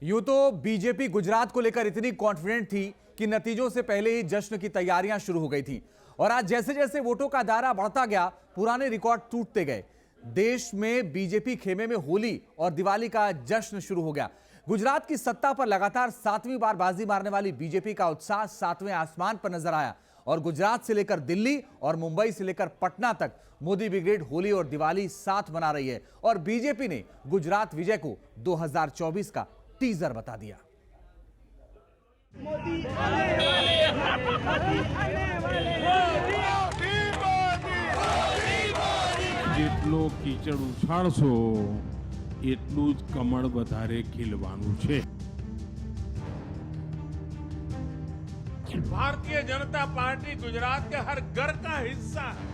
यूं तो बीजेपी गुजरात को लेकर इतनी कॉन्फिडेंट थी कि नतीजों से पहले ही जश्न की तैयारियां शुरू हो गई थी और आज जैसे जैसे वोटों का दायरा बढ़ता गया, पुराने रिकॉर्ड टूटते गए। देश में बीजेपी खेमे में होली और दिवाली का जश्न शुरू हो गया। गुजरात की सत्ता पर लगातार 7वीं बार बाजी मारने वाली बीजेपी का उत्साह 7वें आसमान पर नजर आया और गुजरात से लेकर दिल्ली और मुंबई से लेकर पटना तक मोदी ब्रिगेड होली और दिवाली साथ मना रही है और बीजेपी ने गुजरात विजय को 2024 का टीजर बता दिया। જેટલો કીચડ ઉછાળશો એટલું જ કમળ વધારે ખીલવાનું છે। भारतीय जनता पार्टी गुजरात के हर घर का हिस्सा है।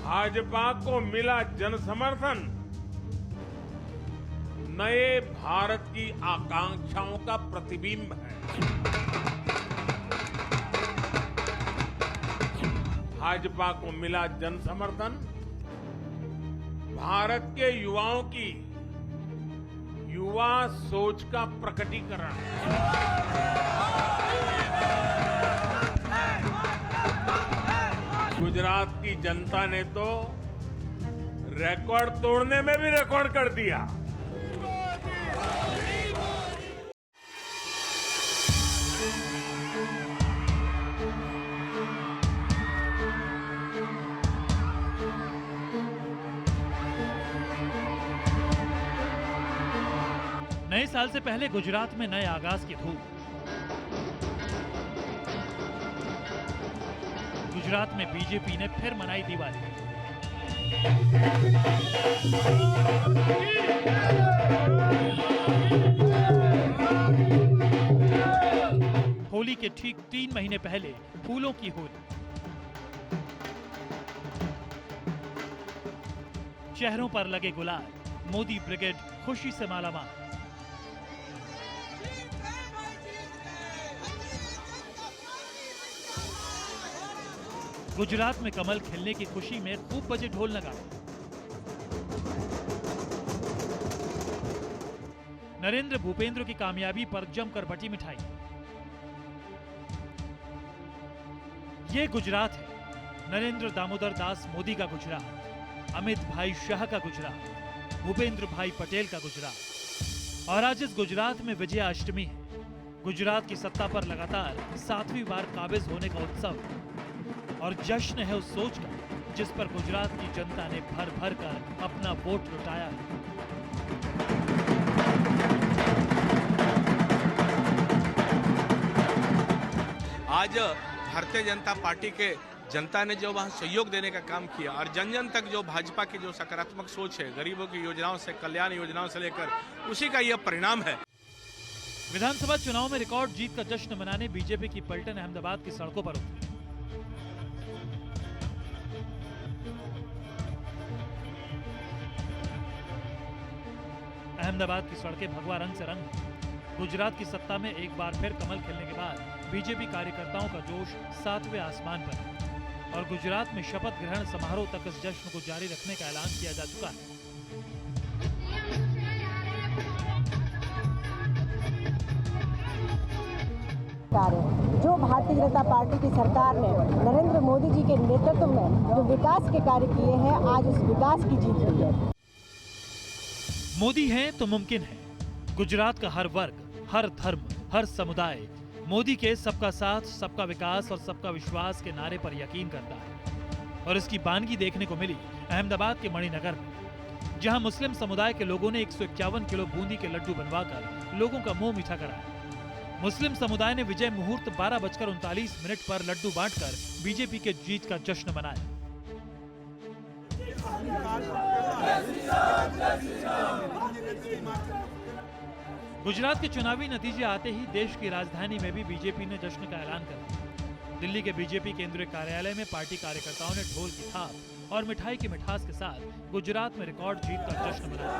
भाजपा को मिला जन समर्थन नए भारत की आकांक्षाओं का प्रतिबिंब है। भाजपा को मिला जन समर्थन भारत के युवाओं की युवा सोच का प्रकटीकरण है। गुजरात की जनता ने तो रिकॉर्ड तोड़ने में भी रिकॉर्ड कर दिया। नए साल से पहले गुजरात में नए आगाज की धूम। गुजरात में बीजेपी ने फिर मनाई दिवाली। होली के ठीक 3 महीने पहले फूलों की होली। चेहरों पर लगे गुलाल, मोदी ब्रिगेड खुशी से मालामाल। गुजरात में कमल खिलने की खुशी में खूब बजे ढोल नगाड़े। नरेंद्र भूपेंद्र की कामयाबी पर जमकर बटी मिठाई। ये गुजरात है नरेंद्र दामोदर दास मोदी का गुजरात, अमित भाई शाह का गुजरात, भूपेंद्र भाई पटेल का गुजरात। और आज इस गुजरात में विजयाष्टमी है। गुजरात की सत्ता पर लगातार 7वीं बार काबिज होने का उत्सव और जश्न है उस सोच का जिस पर गुजरात की जनता ने भर भर कर अपना वोट लुटाया है। आज भारतीय जनता पार्टी के जनता ने जो वहाँ सहयोग देने का काम किया और जन जन तक जो भाजपा की जो सकारात्मक सोच है, गरीबों की योजनाओं से, कल्याण योजनाओं से लेकर, उसी का यह परिणाम है। विधानसभा चुनाव में रिकॉर्ड जीत का जश्न मनाने बीजेपी की पलटन अहमदाबाद की सड़कों पर उतरी। अहमदाबाद की सड़कें भगवा रंग से रंग। गुजरात की सत्ता में एक बार फिर कमल खिलने के बाद बीजेपी कार्यकर्ताओं का जोश 7वें आसमान पर है और गुजरात में शपथ ग्रहण समारोह तक इस जश्न को जारी रखने का ऐलान किया जा चुका है। जो भारतीय जनता पार्टी की सरकार ने नरेंद्र मोदी जी के नेतृत्व में जो विकास के कार्य किए हैं, आज उस विकास की जीत हुई है। मोदी हैं तो मुमकिन है। गुजरात का हर वर्ग, हर धर्म, हर समुदाय मोदी के सबका साथ, सबका विकास और सबका विश्वास के नारे पर यकीन करता है और इसकी बानगी देखने को मिली अहमदाबाद के मणिनगर में, जहां मुस्लिम समुदाय के लोगों ने 151 किलो बूंदी के लड्डू बनवाकर लोगों का मुंह मीठा कराया। मुस्लिम समुदाय ने विजय मुहूर्त 12:39 पर लड्डू बांटकर बीजेपी के जीत का जश्न मनाया। गुजरात के चुनावी नतीजे आते ही देश की राजधानी में भी बीजेपी ने जश्न का ऐलान कर दिया। दिल्ली के बीजेपी केंद्रीय कार्यालय में पार्टी कार्यकर्ताओं ने ढोल की थाप और मिठाई की मिठास के साथ गुजरात में रिकॉर्ड जीत का जश्न मनाया।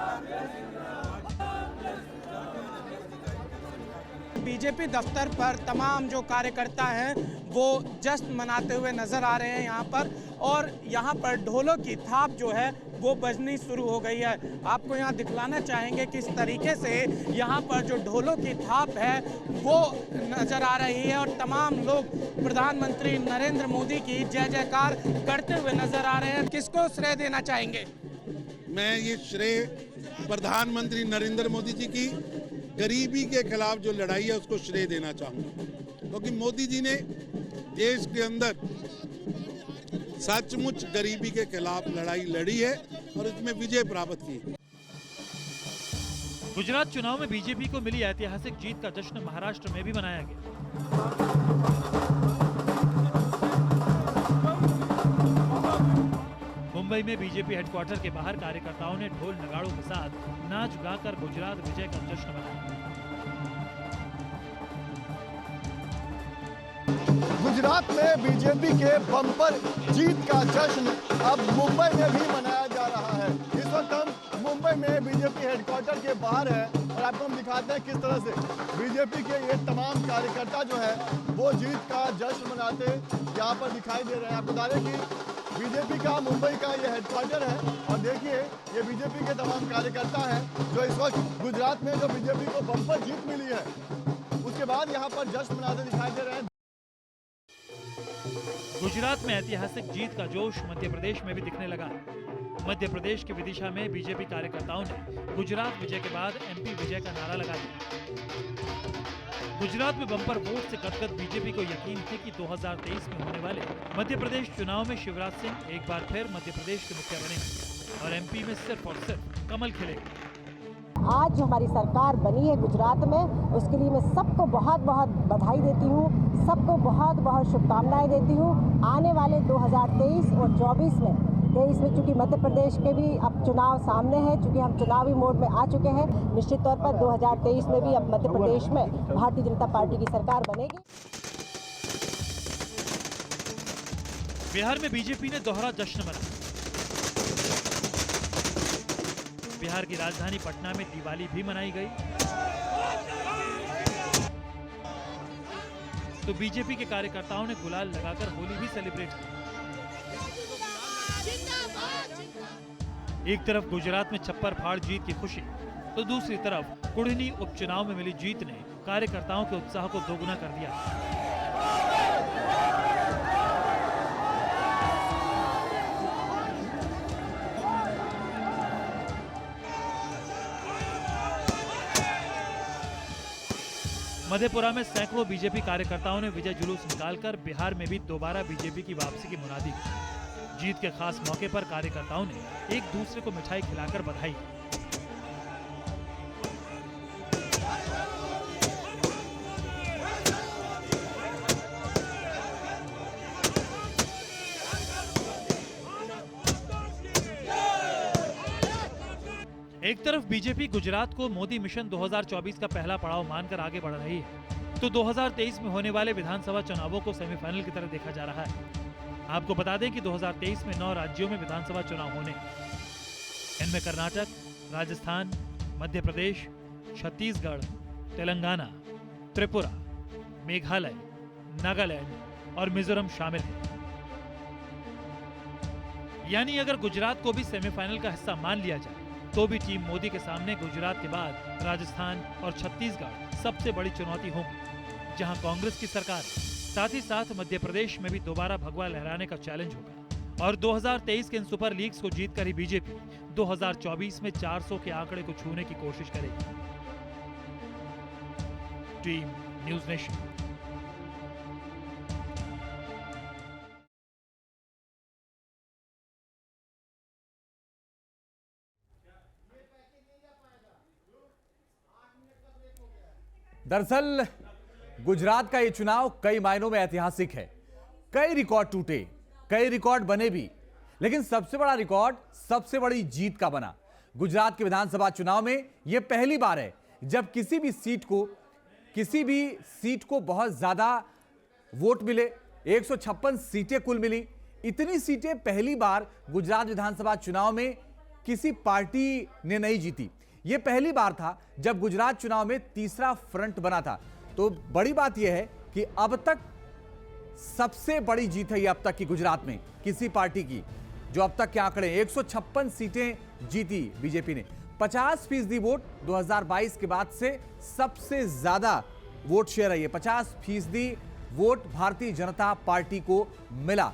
बीजेपी दफ्तर पर तमाम जो कार्यकर्ता हैं वो जश्न मनाते हुए नजर आ रहे हैं यहाँ पर, और यहाँ पर ढोलों की थाप जो है वो बजनी शुरू हो गई है। आपको यहाँ दिखलाना चाहेंगे किस तरीके से यहाँ पर जो ढोलों की थाप है वो नजर आ रही है और तमाम लोग प्रधानमंत्री नरेंद्र मोदी की जय जयकार करते हुए नजर आ रहे हैं। किसको श्रेय देना चाहेंगे? मैं ये श्रेय प्रधानमंत्री नरेंद्र मोदी जी की गरीबी के खिलाफ जो लड़ाई है उसको श्रेय देना चाहूँगा, क्योंकि मोदी जी ने देश के अंदर सचमुच गरीबी के खिलाफ लड़ाई लड़ी है और इसमें विजय प्राप्त की है। गुजरात चुनाव में बीजेपी को मिली ऐतिहासिक जीत का जश्न महाराष्ट्र में भी मनाया गया। मुंबई में बीजेपी हेडक्वार्टर के बाहर कार्यकर्ताओं ने ढोल नगाड़ों के साथ नाच गाकर गुजरात विजय का जश्न मनाया। गुजरात में बीजेपी के बम्पर जीत का जश्न अब मुंबई में भी मनाया जा रहा है। इस वक्त हम मुंबई में बीजेपी हेडक्वार्टर के बाहर है और आपको हम दिखाते हैं किस तरह से बीजेपी के ये तमाम कार्यकर्ता जो है वो जीत का जश्न मनाते यहाँ पर दिखाई दे रहे हैं। आपको बता दें कि बीजेपी का मुंबई का ये हेडक्वार्टर है और देखिए ये बीजेपी के तमाम कार्यकर्ता हैं जो इस वक्त गुजरात में जो बीजेपी को बम्पर जीत मिली है उसके बाद यहाँ पर जश्न मनाते दिखाई दे रहे हैं। गुजरात में ऐतिहासिक जीत का जोश मध्य प्रदेश में भी दिखने लगा। मध्य प्रदेश के विदिशा में बीजेपी कार्यकर्ताओं ने गुजरात विजय के बाद एमपी विजय का नारा लगा दिया। गुजरात में बम्पर वोट से गदगद बीजेपी को यकीन है कि 2023 में होने वाले मध्य प्रदेश चुनाव में शिवराज सिंह एक बार फिर मध्य प्रदेश के मुखिया बनेंगे और एमपी में सिर्फ और सिर्फ कमल खिलेगा। आज जो हमारी सरकार बनी है गुजरात में, उसके लिए मैं सबको बहुत बहुत बधाई देती हूँ, सबको बहुत बहुत शुभकामनाएं देती हूँ। आने वाले 2023 और 24 में चूँकि मध्य प्रदेश के भी अब चुनाव सामने हैं, चूँकि हम चुनावी मोड में आ चुके हैं, निश्चित तौर पर 2023 में भी अब मध्य प्रदेश में भारतीय जनता पार्टी की सरकार बनेगी। बिहार में बीजेपी ने दोहरा जश्न मनाया। बिहार की राजधानी पटना में दिवाली भी मनाई गई तो बीजेपी के कार्यकर्ताओं ने गुलाल लगाकर होली भी सेलिब्रेट की। एक तरफ गुजरात में छप्पर फाड़ जीत की खुशी तो दूसरी तरफ कुढ़नी उपचुनाव में मिली जीत ने कार्यकर्ताओं के उत्साह को दोगुना कर दिया। मधेपुरा में सैकड़ों बीजेपी कार्यकर्ताओं ने विजय जुलूस निकालकर बिहार में भी दोबारा बीजेपी की वापसी की मुनादी की। जीत के खास मौके पर कार्यकर्ताओं ने एक दूसरे को मिठाई खिलाकर बधाई दी। एक तरफ बीजेपी गुजरात को मोदी मिशन 2024 का पहला पड़ाव मानकर आगे बढ़ रही है तो 2023 में होने वाले विधानसभा चुनावों को सेमीफाइनल की तरह देखा जा रहा है। आपको बता दें कि 2023 में 9 राज्यों में विधानसभा चुनाव होने, इनमें कर्नाटक, राजस्थान, मध्य प्रदेश, छत्तीसगढ़, तेलंगाना, त्रिपुरा, मेघालय, नागालैंड और मिजोरम शामिल हैं। यानी अगर गुजरात को भी सेमीफाइनल का हिस्सा मान लिया जाए तो भी टीम मोदी के सामने गुजरात के बाद राजस्थान और छत्तीसगढ़ सबसे बड़ी चुनौती होगी, जहां कांग्रेस की सरकार है। साथ ही साथ मध्य प्रदेश में भी दोबारा भगवा लहराने का चैलेंज होगा और 2023 के इन सुपर लीग्स को जीतकर ही बीजेपी 2024 में 400 के आंकड़े को छूने की कोशिश करेगी। Team news nation. दरअसल गुजरात का ये चुनाव कई मायनों में ऐतिहासिक है। कई रिकॉर्ड टूटे, कई रिकॉर्ड बने भी, लेकिन सबसे बड़ा रिकॉर्ड सबसे बड़ी जीत का बना। गुजरात के विधानसभा चुनाव में यह पहली बार है जब किसी भी सीट को बहुत ज्यादा वोट मिले। 156 सीटें कुल मिली। इतनी सीटें पहली बार गुजरात विधानसभा चुनाव में किसी पार्टी ने नहीं जीती। यह पहली बार था जब गुजरात चुनाव में तीसरा फ्रंट बना था। तो बड़ी बात यह है कि अब तक सबसे बड़ी जीत है यह अब तक की गुजरात में किसी पार्टी की। जो अब तक के आंकड़े 156 सीटें जीती बीजेपी ने। 50% वोट 2022 के बाद से सबसे ज्यादा वोट शेयर है। 50% वोट भारतीय जनता पार्टी को मिला।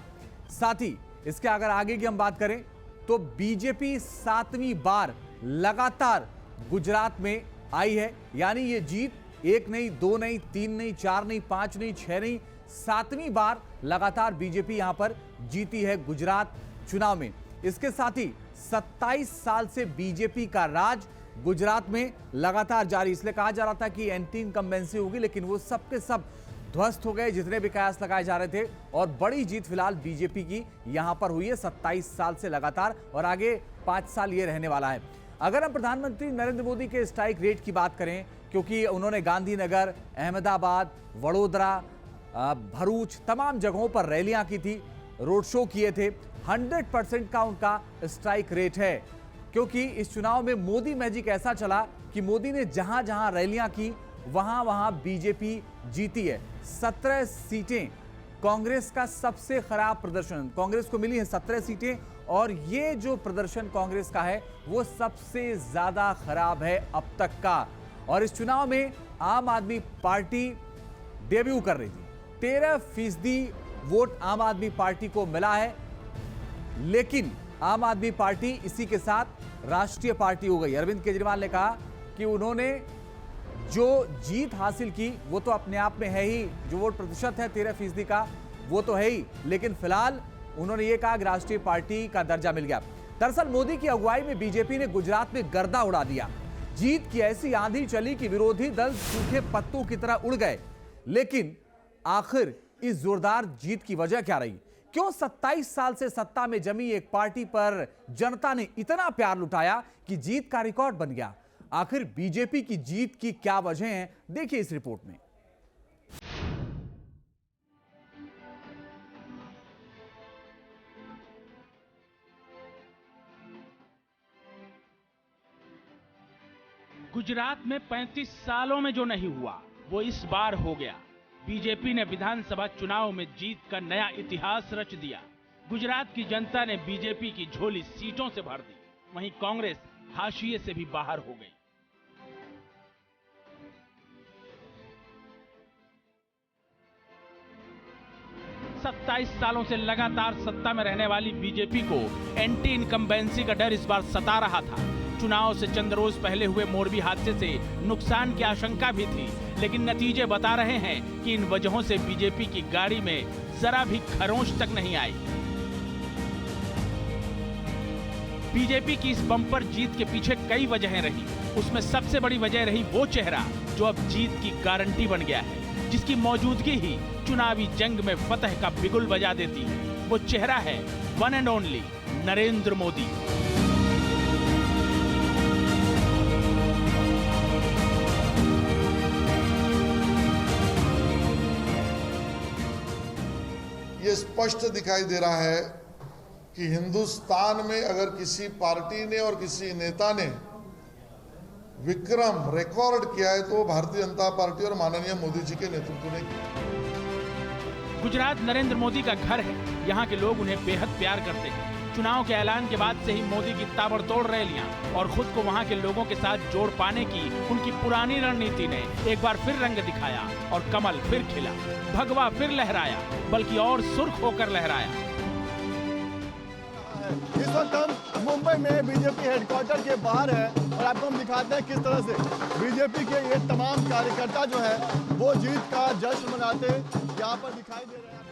साथ ही इसके अगर आगे की हम बात करें तो बीजेपी 7वीं बार लगातार गुजरात में आई है। यानी ये जीत 1 नहीं, 2 नहीं, 3 नहीं, 4 नहीं, 5 नहीं, 6 नहीं, 7वीं बार लगातार बीजेपी यहां पर जीती है गुजरात चुनाव में। इसके साथ ही 27 साल से बीजेपी का राज गुजरात में लगातार जारी। इसलिए कहा जा रहा था कि एंटी इनकम्बेंसी होगी, लेकिन वो सब के सब ध्वस्त हो गए, जितने भी कयास लगाए जा रहे थे। और बड़ी जीत फिलहाल बीजेपी की यहां पर हुई है 27 साल से लगातार, और आगे 5 साल ये रहने वाला है। अगर हम प्रधानमंत्री नरेंद्र मोदी के स्ट्राइक रेट की बात करें, क्योंकि उन्होंने गांधीनगर, अहमदाबाद, वडोदरा, भरूच तमाम जगहों पर रैलियां की थी, रोड शो किए थे। 100% का उनका स्ट्राइक रेट है, क्योंकि इस चुनाव में मोदी मैजिक ऐसा चला कि मोदी ने जहां जहां रैलियां की वहां वहां बीजेपी जीती है। 17 सीटें कांग्रेस का सबसे खराब प्रदर्शन, कांग्रेस को मिली है 17 सीटें, और ये जो प्रदर्शन कांग्रेस का है वो सबसे ज्यादा खराब है अब तक का। और इस चुनाव में आम आदमी पार्टी डेब्यू कर रही थी। 13% वोट आम आदमी पार्टी को मिला है, लेकिन आम आदमी पार्टी इसी के साथ राष्ट्रीय पार्टी हो गई। अरविंद केजरीवाल ने कहा कि उन्होंने जो जीत हासिल की वो तो अपने आप में है ही, जो वोट प्रतिशत है 13% का वो तो है ही, लेकिन फिलहाल उन्होंने ये कहा कि राष्ट्रीय पार्टी का दर्जा मिल गया। दरअसल मोदी की अगुवाई में बीजेपी ने गुजरात में गर्दा उड़ा दिया। जीत की ऐसी आंधी चली कि विरोधी दल सूखे पत्तों की तरह उड़ गए। लेकिन आखिर इस जोरदार जीत की वजह क्या रही? क्यों 27 साल से सत्ता में जमी एक पार्टी पर जनता ने इतना प्यार लुटाया कि जीत का रिकॉर्ड बन गया? आखिर बीजेपी की जीत की क्या वजह है, देखिए इस रिपोर्ट में। गुजरात में 35 सालों में जो नहीं हुआ वो इस बार हो गया। बीजेपी ने विधानसभा चुनाव में जीत का नया इतिहास रच दिया। गुजरात की जनता ने बीजेपी की झोली सीटों से भर दी, वहीं कांग्रेस हाशिए से भी बाहर हो गई। सत्ताईस सालों से लगातार सत्ता में रहने वाली बीजेपी को एंटी इनकम्बेंसी का डर इस बार सता रहा था। चुनाव से चंद रोज पहले हुए मोरबी हादसे से नुकसान की आशंका भी थी, लेकिन नतीजे बता रहे हैं कि इन वजहों से बीजेपी की गाड़ी में जरा भी खरोंच तक नहीं आई। बीजेपी की इस बम्पर जीत के पीछे कई वजहें रही। उसमें सबसे बड़ी वजह रही वो चेहरा जो अब जीत की गारंटी बन गया है, जिसकी मौजूदगी ही चुनावी जंग में फतह का बिगुल बजा देती है। वो चेहरा है one and only Narendra Modi. ये स्पष्ट दिखाई दे रहा है कि हिंदुस्तान में अगर किसी पार्टी ने और किसी नेता ने विक्रम रिकॉर्ड किया है तो भारतीय जनता पार्टी और माननीय मोदी जी के नेतृत्व ने किया। गुजरात नरेंद्र मोदी का घर है, यहाँ के लोग उन्हें बेहद प्यार करते हैं। चुनाव के ऐलान के बाद से ही मोदी की ताबड़तोड़ रैलियां और खुद को वहाँ के लोगों के साथ जोड़ पाने की उनकी पुरानी रणनीति ने एक बार फिर रंग दिखाया और कमल फिर खिला, भगवा फिर लहराया, बल्कि और सुर्ख होकर लहराया। इस वक्त हम मुंबई में बीजेपी हेडक्वार्टर के बाहर है और आपको हम दिखाते हैं किस तरह से बीजेपी के ये तमाम कार्यकर्ता जो है वो जीत का जश्न मनाते यहाँ पर दिखाई दे रहे हैं।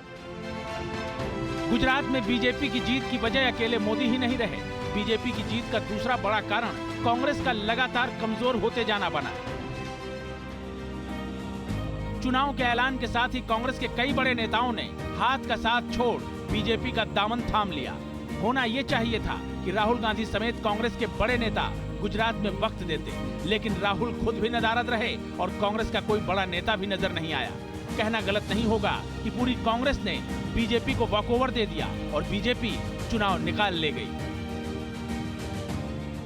गुजरात में बीजेपी की जीत की वजह अकेले मोदी ही नहीं रहे। बीजेपी की जीत का दूसरा बड़ा कारण कांग्रेस का लगातार कमजोर होते जाना बना। चुनाव के ऐलान के साथ ही कांग्रेस के कई बड़े नेताओं ने हाथ का साथ छोड़ बीजेपी का दामन थाम लिया। होना यह चाहिए था कि राहुल गांधी समेत कांग्रेस के बड़े नेता गुजरात में वक्त देते, लेकिन राहुल खुद भी नदारद रहे और कांग्रेस का कोई बड़ा नेता भी नजर नहीं आया। कहना गलत नहीं होगा कि पूरी कांग्रेस ने बीजेपी को वॉकओवर दे दिया और बीजेपी चुनाव निकाल ले गई।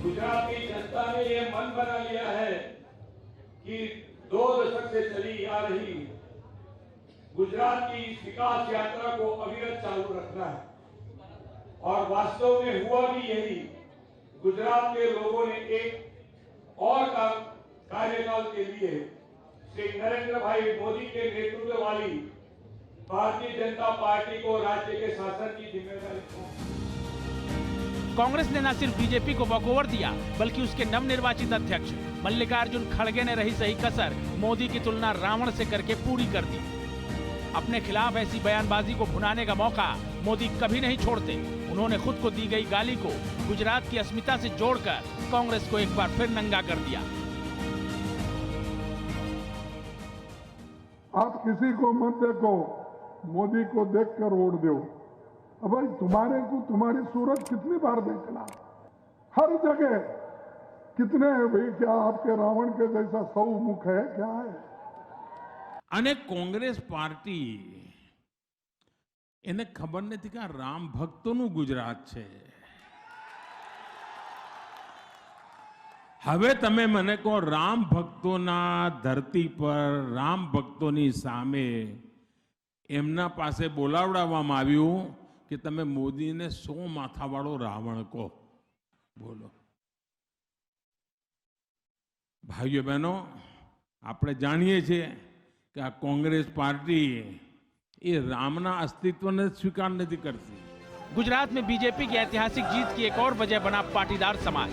गुजरात की जनता ने यह मन बना लिया है कि 2 दशक से चली आ रही गुजरात की इस विकास यात्रा को अविरत चालू रखना है और वास्तव में हुआ भी यही। गुजरात के लोगों ने एक और कार्यकाल के लिए श्री नरेंद्र भाई मोदी के नेतृत्व वाली भारतीय जनता पार्टी को राज्य के शासन की जिम्मेदारी सौंपी। कांग्रेस ने न सिर्फ बीजेपी को वॉकओवर दिया, बल्कि उसके नवनिर्वाचित अध्यक्ष मल्लिकार्जुन खड़गे ने रही सही कसर मोदी की तुलना रावण से करके पूरी कर दी। अपने खिलाफ ऐसी बयानबाजी को भुनाने का मौका मोदी कभी नहीं छोड़ते। उन्होंने खुद को दी गई गाली को गुजरात की अस्मिता से जोड़कर कांग्रेस को एक बार फिर नंगा कर दिया। आप किसी को मत देखो, मोदी को देखकर वोट दो। अब भाई तुम्हारे को तुम्हारी सूरत कितनी बार देखना, हर जगह कितने हैं भाई? क्या आपके रावण के जैसा 100 मुख है क्या है? અને કોંગ્રેસ પાર્ટી એને ખબર નથી કે આ રામ ભક્તોનું ગુજરાત છે. હવે તમે મને કહો, રામ ભક્તોના ધરતી પર રામ ભક્તોની સામે એમના પાસે બોલાવડાવવામાં આવ્યું કે તમે મોદીને 100 માથાવાળો રાવણ કહો. બોલો ભાઈઓ બહેનો, આપણે જાણીએ છીએ कि आ कांग्रेस पार्टी ये रामना अस्तित्व ने स्वीकार नहीं करती. गुजरात में बीजेपी की ऐतिहासिक जीत की एक और वजह बना पाटीदार समाज.